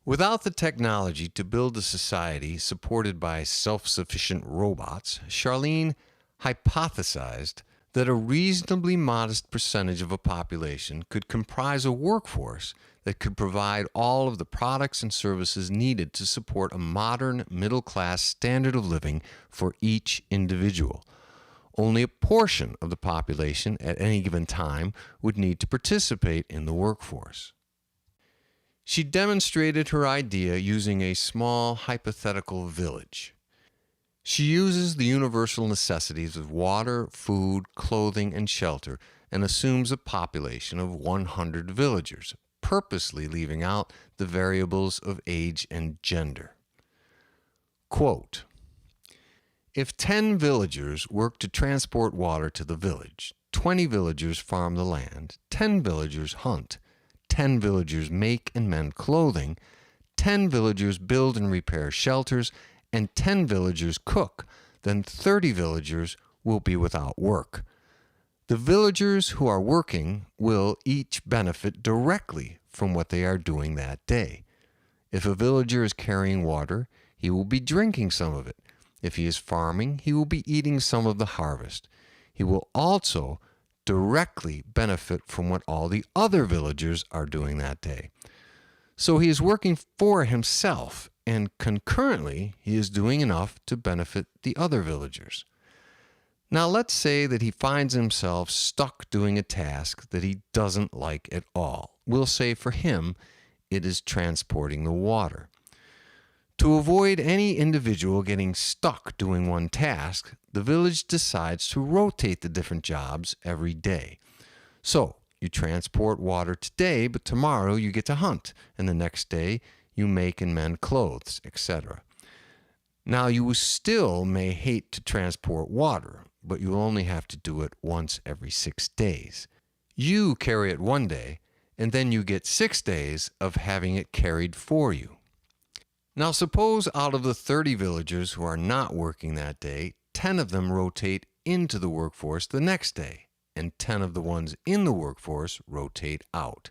Without the technology to build a society supported by self-sufficient robots, Charlene hypothesized that a reasonably modest percentage of a population could comprise a workforce that could provide all of the products and services needed to support a modern middle-class standard of living for each individual. Only a portion of the population at any given time would need to participate in the workforce. She demonstrated her idea using a small hypothetical village. She uses the universal necessities of water, food, clothing, and shelter and assumes a population of 100 villagers, purposely leaving out the variables of age and gender. Quote, if 10 villagers work to transport water to the village, 20 villagers farm the land, 10 villagers hunt, 10 villagers make and mend clothing, 10 villagers build and repair shelters, and 10 villagers cook, then 30 villagers will be without work. The villagers who are working will each benefit directly from what they are doing that day. If a villager is carrying water, he will be drinking some of it. If he is farming, he will be eating some of the harvest. He will also directly benefit from what all the other villagers are doing that day. So he is working for himself, and concurrently he is doing enough to benefit the other villagers. Now let's say that he finds himself stuck doing a task that he doesn't like at all. We'll say for him it is transporting the water. To avoid any individual getting stuck doing one task, the village decides to rotate the different jobs every day. So, you transport water today, but tomorrow you get to hunt, and the next day you make and mend clothes, etc. Now, you still may hate to transport water, but you only have to do it once every 6 days. You carry it one day, and then you get 6 days of having it carried for you. Now suppose out of the 30 villagers who are not working that day, 10 of them rotate into the workforce the next day, and 10 of the ones in the workforce rotate out.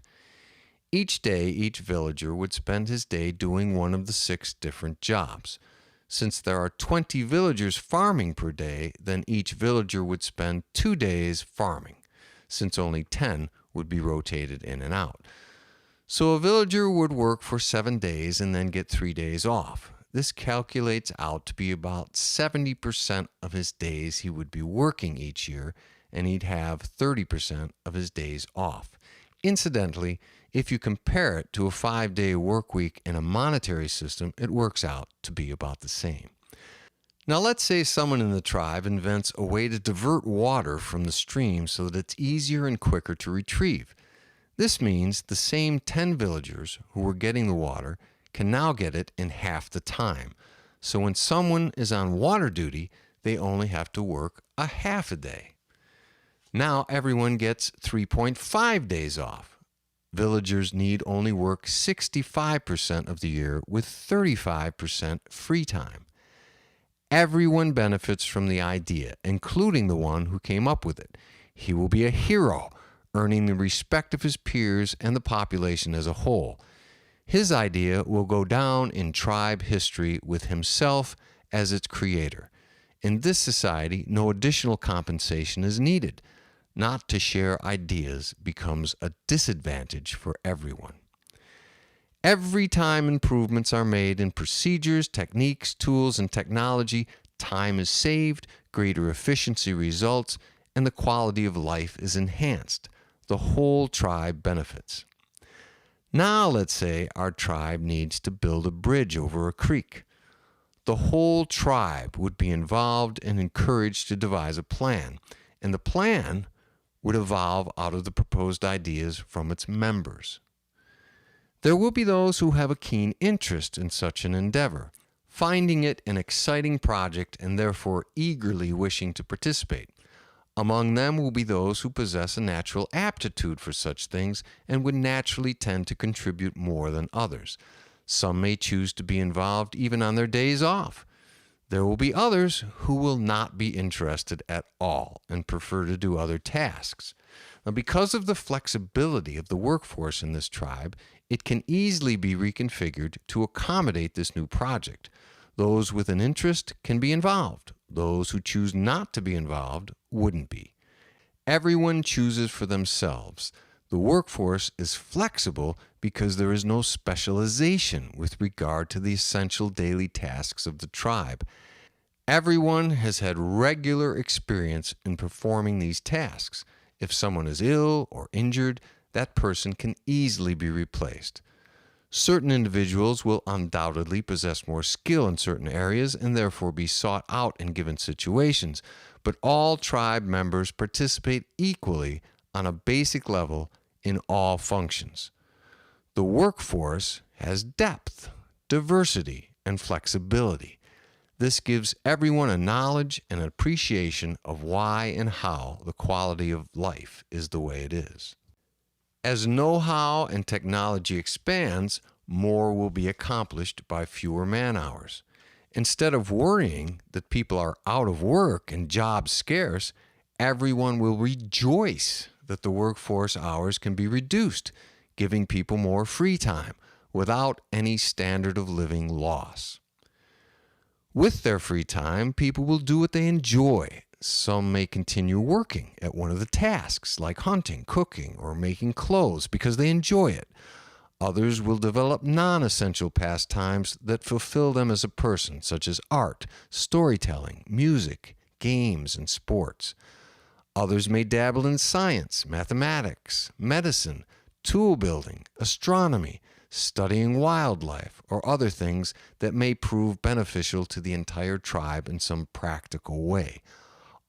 Each day, each villager would spend his day doing one of the 6 different jobs. Since there are 20 villagers farming per day, then each villager would spend 2 days farming, since only 10 would be rotated in and out. So a villager would work for 7 days and then get 3 days off. This calculates out to be about 70% of his days he would be working each year, and he'd have 30% of his days off. Incidentally, if you compare it to a 5-day work week in a monetary system, it works out to be about the same. Now let's say someone in the tribe invents a way to divert water from the stream so that it's easier and quicker to retrieve. This means the same 10 villagers who were getting the water can now get it in half the time. So when someone is on water duty, they only have to work a half a day. Now everyone gets 3.5 days off. Villagers need only work 65% of the year with 35% free time. Everyone benefits from the idea, including the one who came up with it. He will be a hero, earning the respect of his peers and the population as a whole. His idea will go down in tribe history with himself as its creator. In this society, no additional compensation is needed. Not to share ideas becomes a disadvantage for everyone. Every time improvements are made in procedures, techniques, tools, and technology, time is saved, greater efficiency results, and the quality of life is enhanced. The whole tribe benefits. Now let's say our tribe needs to build a bridge over a creek. The whole tribe would be involved and encouraged to devise a plan, and the plan would evolve out of the proposed ideas from its members. There will be those who have a keen interest in such an endeavor, finding it an exciting project and therefore eagerly wishing to participate. Among them will be those who possess a natural aptitude for such things and would naturally tend to contribute more than others. Some may choose to be involved even on their days off. There will be others who will not be interested at all and prefer to do other tasks. Now, because of the flexibility of the workforce in this tribe, it can easily be reconfigured to accommodate this new project. Those with an interest can be involved. Those who choose not to be involved wouldn't be. Everyone chooses for themselves. The workforce is flexible because there is no specialization with regard to the essential daily tasks of the tribe. Everyone has had regular experience in performing these tasks. If someone is ill or injured, that person can easily be replaced. Certain individuals will undoubtedly possess more skill in certain areas and therefore be sought out in given situations, but all tribe members participate equally on a basic level in all functions. The workforce has depth, diversity, and flexibility. This gives everyone a knowledge and appreciation of why and how the quality of life is the way it is. As know-how and technology expands, more will be accomplished by fewer man-hours. Instead of worrying that people are out of work and jobs scarce, everyone will rejoice that the workforce hours can be reduced, giving people more free time without any standard of living loss. With their free time, people will do what they enjoy. Some may continue working at one of the tasks, like hunting, cooking, or making clothes, because they enjoy it. Others will develop non-essential pastimes that fulfill them as a person, such as art, storytelling, music, games, and sports. Others may dabble in science, mathematics, medicine, tool building, astronomy, studying wildlife, or other things that may prove beneficial to the entire tribe in some practical way.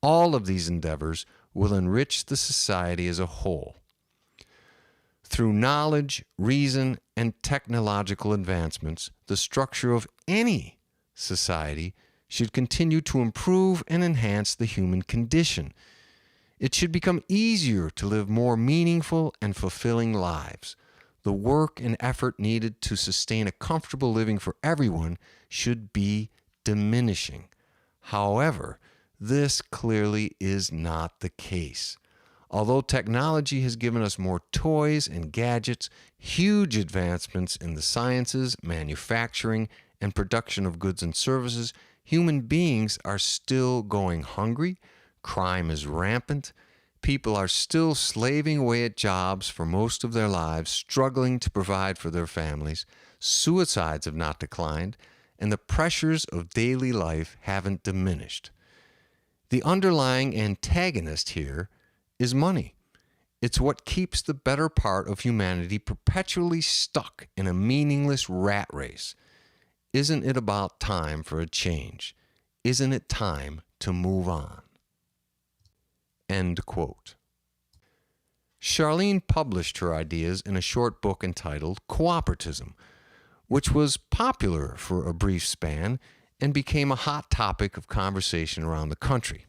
All of these endeavors will enrich the society as a whole. Through knowledge, reason, and technological advancements, the structure of any society should continue to improve and enhance the human condition. It should become easier to live more meaningful and fulfilling lives. The work and effort needed to sustain a comfortable living for everyone should be diminishing. However, this clearly is not the case. Although technology has given us more toys and gadgets, huge advancements in the sciences, manufacturing, and production of goods and services, human beings are still going hungry, crime is rampant, people are still slaving away at jobs for most of their lives, struggling to provide for their families, suicides have not declined, and the pressures of daily life haven't diminished. The underlying antagonist here is money. It's what keeps the better part of humanity perpetually stuck in a meaningless rat race. Isn't it about time for a change? Isn't it time to move on? End quote. Charlene published her ideas in a short book entitled Cooperatism, which was popular for a brief span and became a hot topic of conversation around the country.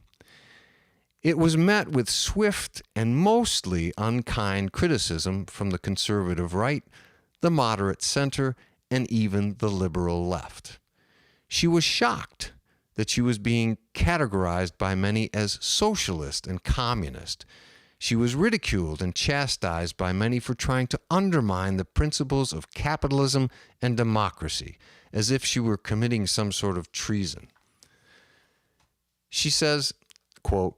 It was met with swift and mostly unkind criticism from the conservative right, the moderate center, and even the liberal left. She was shocked that she was being categorized by many as socialist and communist. She was ridiculed and chastised by many for trying to undermine the principles of capitalism and democracy, as if she were committing some sort of treason. She says, quote,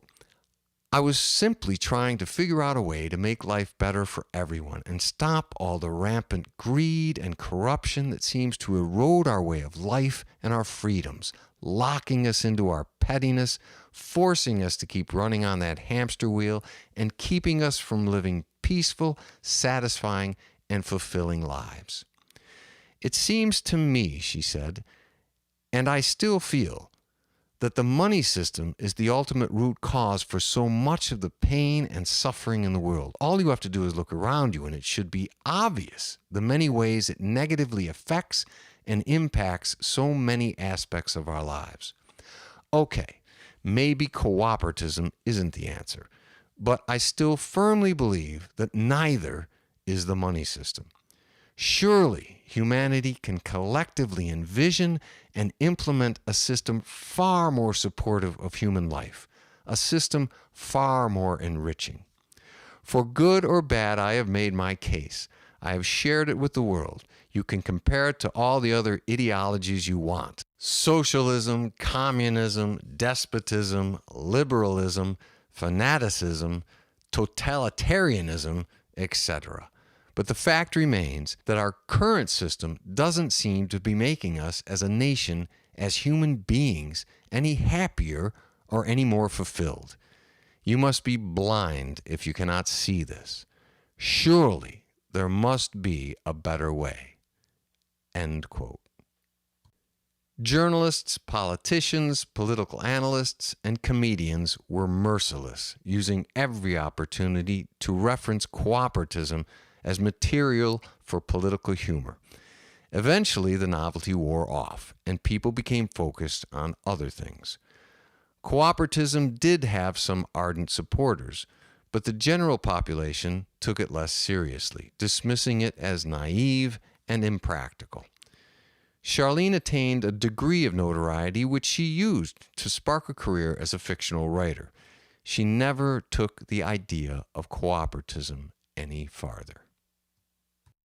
"I was simply trying to figure out a way to make life better for everyone and stop all the rampant greed and corruption that seems to erode our way of life and our freedoms, locking us into our pettiness, forcing us to keep running on that hamster wheel, and keeping us from living peaceful, satisfying, and fulfilling lives. It seems to me," she said, "and I still feel, that the money system is the ultimate root cause for so much of the pain and suffering in the world. All you have to do is look around you, and it should be obvious the many ways it negatively affects and impacts so many aspects of our lives. Okay, maybe cooperatism isn't the answer, but I still firmly believe that neither is the money system. Surely humanity can collectively envision and implement a system far more supportive of human life, a system far more enriching. For good or bad, I have made my case. I have shared it with the world. You can compare it to all the other ideologies you want. Socialism, communism, despotism, liberalism, fanaticism, totalitarianism, etc. But the fact remains that our current system doesn't seem to be making us as a nation, as human beings, any happier or any more fulfilled. You must be blind if you cannot see this. Surely there must be a better way. End quote. Journalists, politicians, political analysts, and comedians were merciless, using every opportunity to reference cooperatism as material for political humor. Eventually, the novelty wore off, and people became focused on other things. Cooperatism did have some ardent supporters, but the general population took it less seriously, dismissing it as naive and impractical. Charlene attained a degree of notoriety which she used to spark a career as a fictional writer. She never took the idea of cooperatism any farther.